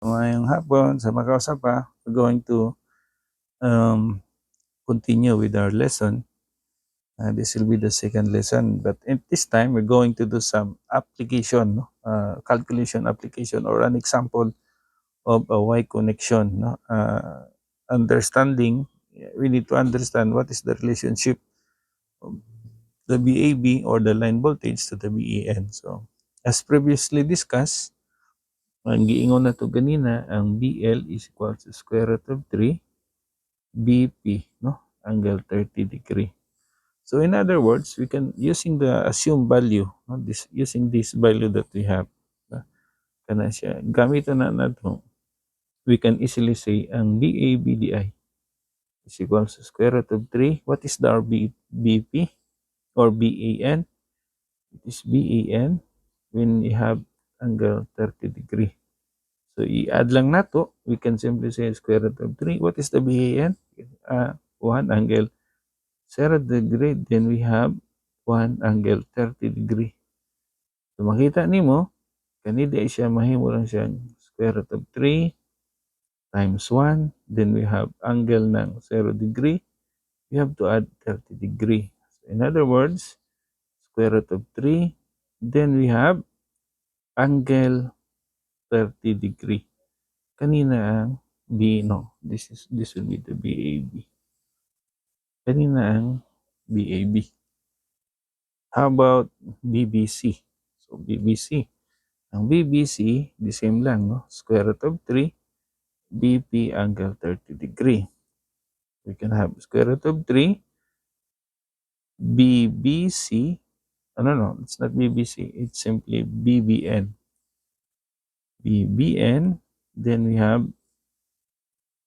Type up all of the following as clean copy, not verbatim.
Ngayong hapon sa makausap pa, we're going to continue with our lesson. This will be the second lesson, but at this time we're going to do some application, no? Calculation application or an example of a Y connection. No? Understanding, we need to understand what is the relationship of the VAB or the line voltage to the VAN. So, as previously discussed, ang giingon na to ganina, ang BL is equal to square root of 3 BP, no? Angle 30 degree. So in other words, we can using the assumed value, no? Using this value that we have, kana siya gamiton na nato, we can easily say ang BABDI is equal to square root of 3. What is the BP or BAN? It is BAN when you have angle 30 degree. So i-add lang nato, we can simply say square root of 3. What is the BAN? 1 angle 0 degree, then we have 1 angle 30 degree. So makita nimo kani di siya mahimo lang siyang square root of 3 times 1, then we have angle ng 0 degree, we have to add 30 degree. So in other words, square root of 3, then we have angle 30 degree. Kanina ang B, no, this will be the BAB. Kanina ang BAB. How about BBC? So BBC. Ang BBC, the same lang, no? Square root of 3, BP angle 30 degree. We can have square root of 3, BBC, no, it's not BBC, it's simply BBN. BBN, then we have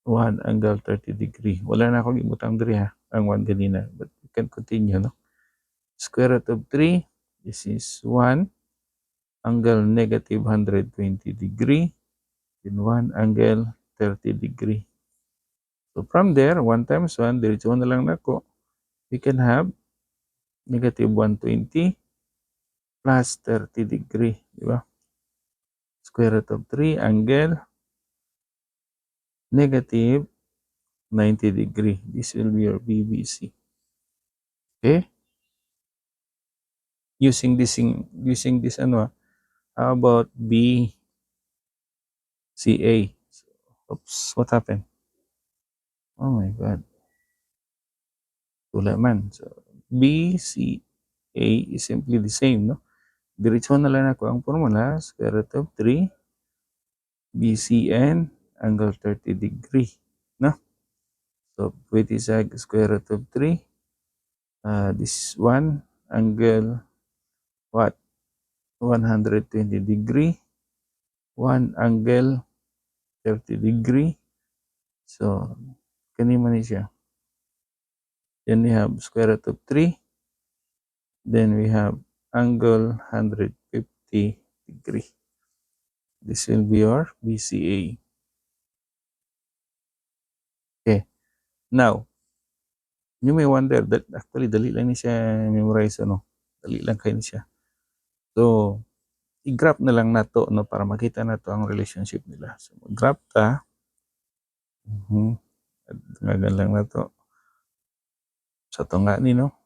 1 angle 30 degree. Wala na akong ibutang diri ha, ang 1 ganina, but we can continue, no? Square root of 3, this is 1 angle negative 120 degree, then 1 angle 30 degree. So from there, 1 times 1, diretso na lang nako, we can have negative 120 plus 30 degree, di ba? Square root of 3 angle negative 90 degree. This will be your BBC. Okay? Using this ano, how about BCA? Oops, what happened? Oh my God. Wala man. So, BCA is simply the same, no? Diretso na lang ako ang formula, square root of 3 BCN angle 30 degree, no? So, pwede sa square root of 3, this 1 angle, what? 120 degree, 1 angle 30 degree. So, kanima ni siya. Then we have square root of 3. Then we have angle 150 degree. This will be your BCA. Okay. Now, you may wonder that actually dali lang ni siya memorize, ano? Dali lang kayo ni siya. So, i-graph na lang nato, no, para makita nato ang relationship nila. So, mag-graph ta. Ngagan lang nato. Sa tunga ni, no?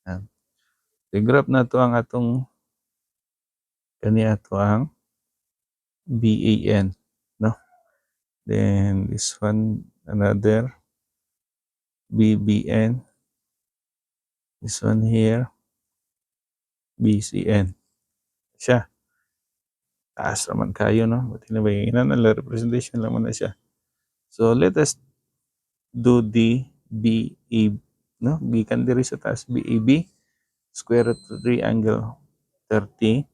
Yan. I-graph nato ang atong kani ato ang BAN, no? Then this one another BBN. This one here BCN. Siya. Taas naman kayo, no? Buti na ba yung representation lang na siya. So let us do the BAB, no? Gikan diri sa taas BAB, square root of 3 angle 30.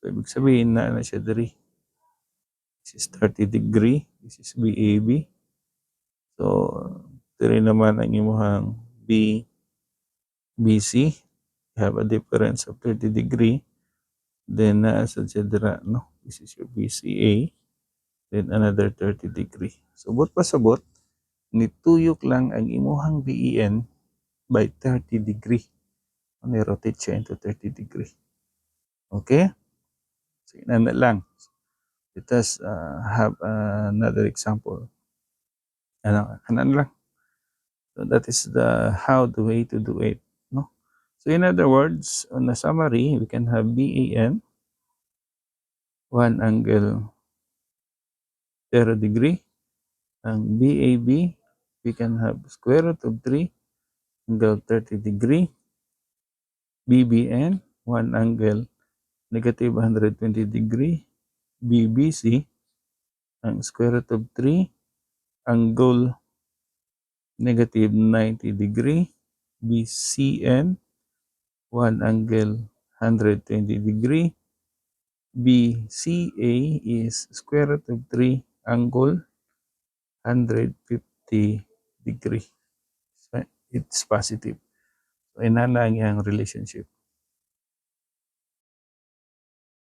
So ibig sabihin na siya diri. This is 30 degree. This is BAB. So diri naman ang imuhang BC. You have a difference of 30 degree. Then sa dira, no? This is your BCA. Then another 30 degree. So bot pasabot, nituyok lang ang imuhang BEN by 30 degree. Ni-rotate siya into 30 degree. Okay? So inana lang. Let us have another example. Ano, kanan lang. So that is the way to do it. No? So in other words, on a summary, we can have BAN, 1 angle 0 degree. Ang BAB, we can have square root of 3 angle 30 degree. BBN, 1 angle negative 120 degree. BBC, ang square root of 3 angle negative 90 degree. BCN, 1 angle 120 degree. BCA is square root of 3 angle 150 degree. So, it's positive. So, inana ang iyang relationship.